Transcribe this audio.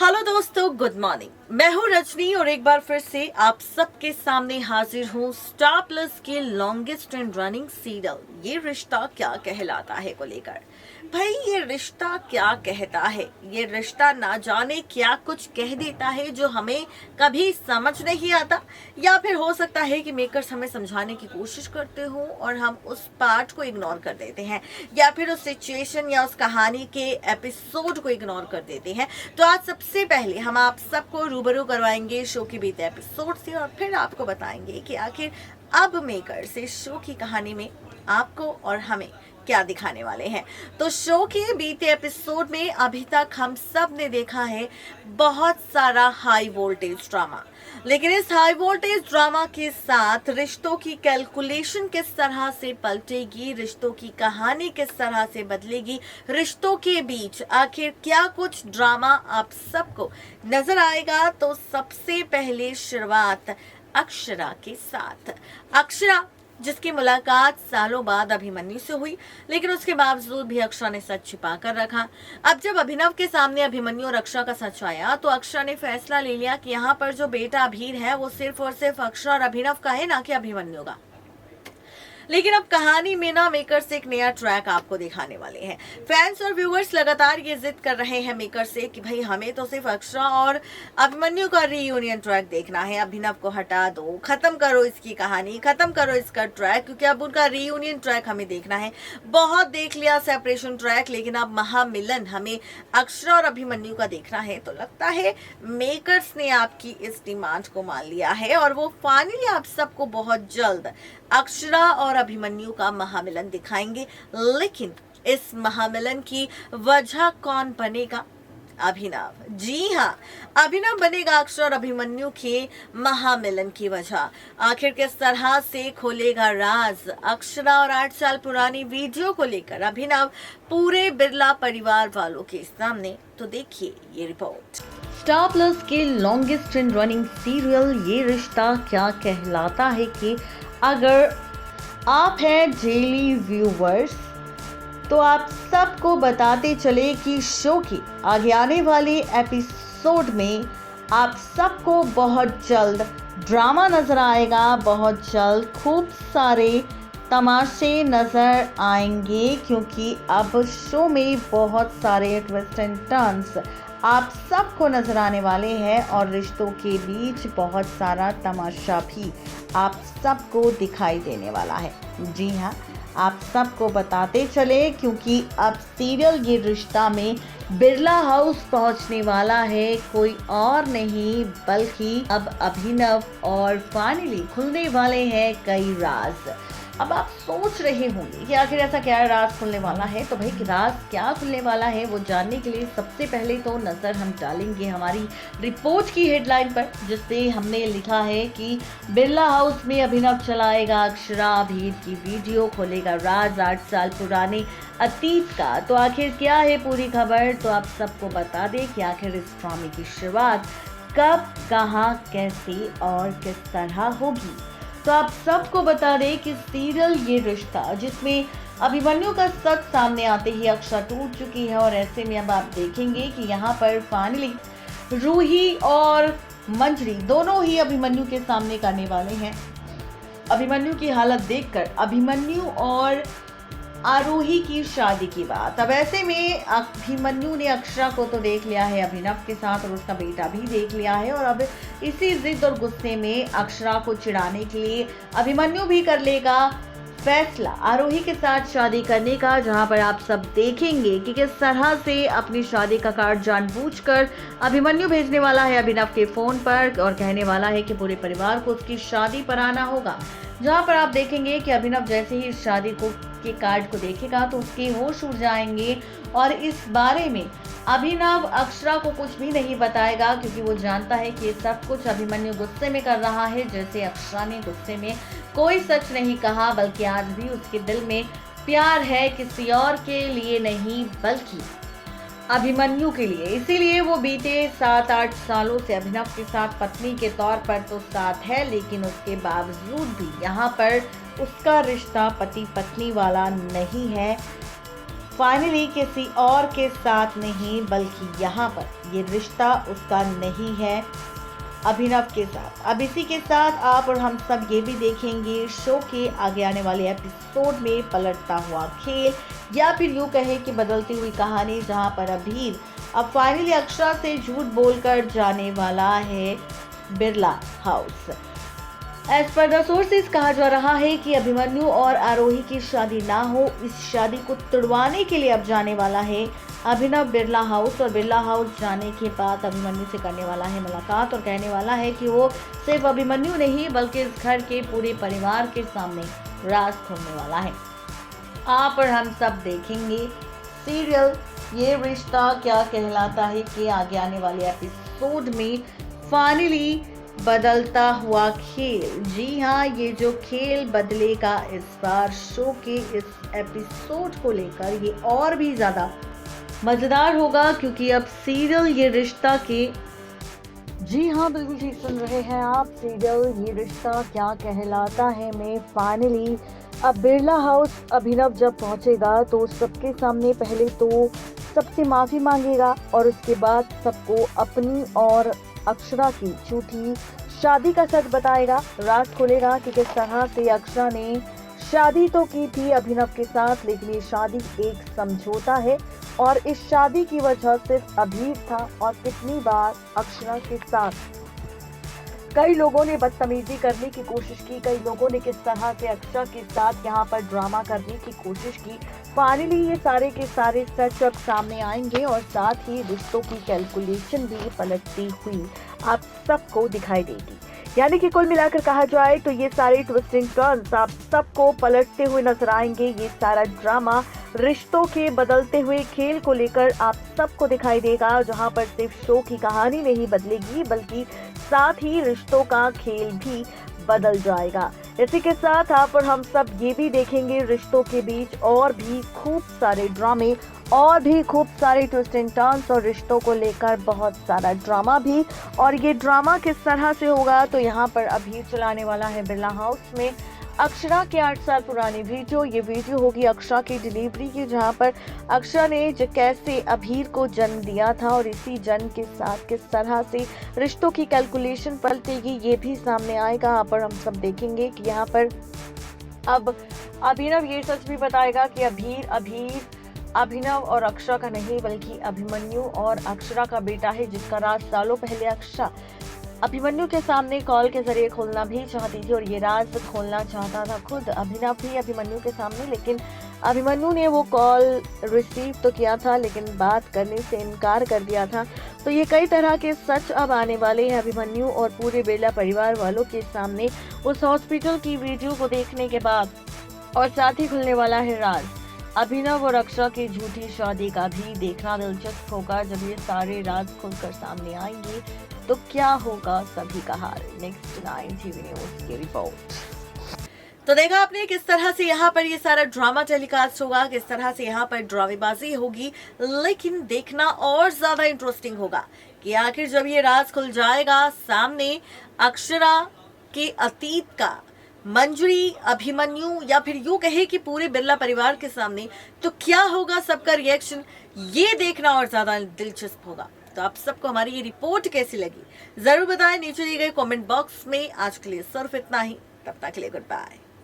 Hello दोस्तों, good morning. मैं हूं रजनी और एक बार फिर से आप सबके सामने हाजिर हूं स्टार प्लस के लॉन्गेस्ट एंड रनिंग सीरियल ये रिश्ता क्या कहलाता है को लेकर। भाई, ये रिश्ता क्या कहता है, ये रिश्ता ना जाने क्या कुछ कह देता है जो हमें कभी समझ नहीं आता, या फिर हो सकता है कि मेकर्स हमें समझाने की कोशिश करते हो और हम उस पार्ट को इग्नोर कर देते हैं, या फिर उस सिचुएशन या उस कहानी के एपिसोड को इग्नोर कर देते हैं। तो आज सबसे पहले हम आप सबको रूबरू करवाएंगे शो के बीते एपिसोड से, और फिर आपको बताएंगे कि आखिर अब मेकर्स इस शो की कहानी में आपको और हमें क्या दिखाने वाले हैं। तो शो के बीते एपिसोड में अभी तक हम सब ने देखा है बहुत सारा हाई वोल्टेज ड्रामा, लेकिन इस हाई वोल्टेज ड्रामा के साथ रिश्तों की कैलकुलेशन किस तरह से पलटेगी, रिश्तों की कहानी किस तरह से बदलेगी, रिश्तों के बीच आखिर क्या कुछ ड्रामा आप सबको नजर आएगा। तो सबसे पहले शुरुआत अक्षरा के साथ। अक्षरा जिसकी मुलाकात सालों बाद अभिमन्यु से हुई, लेकिन उसके बावजूद भी अक्षरा ने सच छिपा कर रखा। अब जब अभिनव के सामने अभिमन्यु और अक्षरा का सच आया तो अक्षरा ने फैसला ले लिया कि यहाँ पर जो बेटा अभीर है वो सिर्फ और सिर्फ अक्षरा और अभिनव का है, ना कि अभिमन्यु का। लेकिन अब कहानी में ना मेकर्स एक नया ट्रैक आपको दिखाने वाले हैं। फैंस और व्यूअर्स लगातार ये जिद कर रहे हैं मेकर से कि भाई हमें तो सिर्फ अक्षरा और अभिमन्यु का रीयूनियन ट्रैक देखना है, अभिनव को हटा दो, खत्म करो इसकी कहानी, खत्म करो इसका ट्रैक, क्योंकि अब उनका रीयूनियन ट्रैक हमें देखना है। बहुत देख लिया सेपरेशन ट्रैक, लेकिन अब महामिलन हमें अक्षरा और अभिमन्यु का देखना है। तो लगता है मेकर्स ने आपकी इस डिमांड को मान लिया है और वो फाइनली आप सबको बहुत जल्द अक्षरा और अभिमन्यु का महामिलन दिखाएंगे। लेकिन इस महामिलन की वजह कौन बनेगा? अभिनव। जी हाँ, अभिनव बनेगा अक्षरा और अभिमन्यु के महामिलन की वजह। आखिर किस तरह से खोलेगा राज अक्षरा और 8 साल पुरानी वीडियो को लेकर अभिनव पूरे बिरला परिवार वालों के सामने? तो देखिए ये रिपोर्ट। स्टार प्लस के लॉन्गेस्ट एंड रनिंग सीरियल ये रिश्ता क्या कहलाता है कि अगर आप हैं डेली व्यूवर्स तो आप सबको बताते चले कि शो की आगे आने वाले एपिसोड में आप सबको बहुत जल्द ड्रामा नजर आएगा, बहुत जल्द खूब सारे तमाशे नजर आएंगे, क्योंकि अब शो में बहुत सारे ट्विस्ट एंड टर्न्स आप सबको नजर आने वाले हैं और रिश्तों के बीच बहुत सारा तमाशा भी आप सबको दिखाई देने वाला है। जी हाँ, आप सबको बताते चले क्योंकि अब सीरियल ये रिश्ता में बिरला हाउस पहुंचने वाला है, कोई और नहीं बल्कि अब अभिनव, और फाइनली खुलने वाले हैं कई राज। अब आप सोच रहे होंगे कि आखिर ऐसा क्या राज खुलने वाला है। तो भाई राज क्या खुलने वाला है वो जानने के लिए सबसे पहले तो नजर हम डालेंगे हमारी रिपोर्ट की हेडलाइन पर, जिससे हमने लिखा है कि बिरला हाउस में अभिनव चलाएगा अक्षरा अभीर की वीडियो, खोलेगा राज 8 साल पुराने अतीत का। तो आखिर क्या है पूरी खबर, तो आप सबको बता दें कि आखिर इस ड्रामे की शुरुआत कब, कहां, कैसे और किस तरह होगी। तो आप सबको बता दें कि सीरियल ये रिश्ता जिसमें अभिमन्यु का सच सामने आते ही अक्षरा टूट चुकी है, और ऐसे में अब आप देखेंगे कि यहाँ पर फाइनली रूही और मंजरी दोनों ही अभिमन्यु के सामने करने वाले हैं। अभिमन्यु की हालत देखकर अभिमन्यु और आरोही की शादी की बात। अब ऐसे में अभिमन्यु ने अक्षरा को तो देख लिया है अभिनव के साथ, और उसका बेटा भी देख लिया है, और अब इसी जिद और गुस्से में अक्षरा को चिढ़ाने के लिए अभिमन्यु भी कर लेगा फैसला आरोही के साथ शादी करने का, जहां पर आप सब देखेंगे कि किस तरह से अपनी शादी का कार्ड जानबूझकर अभिमन्यु भेजने वाला है अभिनव के फोन पर, और कहने वाला है कि पूरे परिवार को उसकी शादी पर आना होगा। जहां पर आप देखेंगे कि अभिनव जैसे ही इस शादी को के कार्ड को देखेगा तो उसके होश उड़ जाएंगे, और इस बारे में अभिनव अक्षरा को कुछ भी नहीं बताएगा, क्योंकि वो जानता है कि ये सब कुछ अभिमन्यु गुस्से में कर रहा है। जैसे अक्षरा ने गुस्से में कोई सच नहीं कहा, बल्कि आज भी उसके दिल में प्यार है, किसी और के लिए नहीं बल्कि अभिमन्यु के लिए। इसीलिए वो बीते 7-8 सालों से अभिनव के साथ पत्नी के तौर पर तो साथ है, लेकिन उसके बावजूद भी यहाँ पर उसका रिश्ता पति पत्नी वाला नहीं है। फाइनली किसी और के साथ नहीं, बल्कि यहाँ पर ये रिश्ता उसका नहीं है, अभिनव के साथ। अब इसी के साथ आप और हम सब ये भी देखेंगे शो के आगे आने वाले एपिसोड में पलटता हुआ खेल, या फिर यूं कहें कि बदलती हुई कहानी, जहां पर अभीर अब फाइनली अक्षरा से झूठ बोलकर जाने वाला है Birla house. As per the sources कहा जा रहा है कि अभिमन्यु और आरोही की शादी ना हो, इस शादी को तुड़वाने के लिए अब जाने वाला है अभिनव बिरला हाउस। और बिरला हाउस जाने के बाद अभिमन्यु से करने वाला है मुलाकात और कहने वाला है कि वो सिर्फ अभिमन्यु नहीं बल्कि इस घर के पूरे परिवार के सामने राज खोलने वाला है। आप और हम सब देखेंगे सीरियल ये रिश्ता क्या कहलाता है कि आगे आने वाले एपिसोड में फाइनली बदलता हुआ खेल। जी हाँ, ये जो खेल बदलेगा इस बार शो के इस एपिसोड को लेकर ये और भी ज्यादा मजेदार होगा, क्योंकि अब सीरियल ये रिश्ता के, जी हाँ बिल्कुल ठीक सुन रहे हैं आप, सीरियल ये रिश्ता क्या कहलाता है में फाइनली अब बिरला हाउस अभिनव जब पहुंचेगा तो सबके सामने पहले तो सबसे माफी मांगेगा और उसके बाद सबको अपनी और अक्षरा की झूठी शादी का सच बताएगा, राज खोलेगा कि किस तरह से अक्षरा ने शादी तो की थी अभिनव के साथ, लेकिन ये शादी एक समझौता है और इस शादी की वजह सिर्फ अभीर था। और कितनी बार अक्षरा के साथ कई लोगों ने बदतमीजी करने की कोशिश की, कई लोगों ने किस तरह से अक्षरा के साथ यहाँ पर ड्रामा करने की कोशिश की। फाइनली ये सारे के सारे सच अब सामने आएंगे और साथ ही रिश्तों की कैलकुलेशन भी पलटती हुई आप सबको दिखाई देगी। यानी कि कुल मिलाकर कहा जाए तो ये सारे ट्विस्टिंग टर्न्स आप सबको पलटते हुए नजर आएंगे। ये सारा ड्रामा रिश्तों के बदलते हुए खेल को लेकर आप सबको दिखाई देगा, जहां पर सिर्फ शो की कहानी नहीं बदलेगी बल्कि साथ ही रिश्तों का खेल भी बदल जाएगा। इसी के साथ आप और हम सब ये भी देखेंगे रिश्तों के बीच और भी खूब सारे ड्रामे और भी खूब सारे ट्विस्ट एंड टर्न्स और रिश्तों को लेकर बहुत सारा ड्रामा भी। और ये ड्रामा किस तरह से होगा तो यहाँ पर अभी चलाने वाला है बिरला हाउस में अक्षरा के 8 साल पुरानी वीडियो। ये वीडियो होगी अक्षरा की डिलीवरी की, जहाँ पर अक्षरा ने कैसे अभीर को जन्म दिया था और इसी जन्म के साथ किस तरह से रिश्तों की कैलकुलेशन पलटेगी ये भी सामने आएगा। यहाँ पर हम सब देखेंगे कि यहाँ पर अब अभिनव ये सच भी बताएगा कि अभीर अभिनव और अक्षरा का नहीं बल्कि अभिमन्यु और अक्षरा का बेटा है, जिसका राज सालों पहले अक्षरा अभिमन्यु के सामने कॉल के जरिए खोलना भी चाहती थी और ये राज खोलना चाहता था खुद अभिनव भी अभिमन्यु के सामने, लेकिन अभिमन्यु ने वो कॉल रिसीव तो किया था लेकिन बात करने से इनकार कर दिया था। तो ये कई तरह के सच अब आने वाले हैं अभिमन्यु और पूरे बिरला परिवार वालों के सामने उस हॉस्पिटल की वीडियो को देखने के बाद। और साथ ही खुलने वाला है राज अभिनव और अक्षरा की झूठी शादी का भी। देखना दिलचस्प होगा जब ये सारे राज खुलकर सामने आएंगे तो क्या होगा सभी का हाल। नेक्स्ट 9 टीवी न्यूज़ की रिपोर्ट। तो देखा आपने किस तरह से यहाँ पर ये सारा ड्रामा टेलीकास्ट होगा, किस तरह से यहाँ पर ड्रामेबाजी होगी, लेकिन देखना और ज्यादा इंटरेस्टिंग होगा कि आखिर जब ये राज खुल जाएगा सामने अक्षरा के अतीत का, मंजरी, अभिमन्यु या फिर यूं कहे कि पूरे बिरला परिवार के सामने, तो क्या होगा सबका रिएक्शन, ये देखना और ज्यादा दिलचस्प होगा। तो आप सबको हमारी ये रिपोर्ट कैसी लगी जरूर बताएं नीचे दिए गए कमेंट बॉक्स में। आज के लिए सिर्फ इतना ही, तब तक के लिए गुड बाय।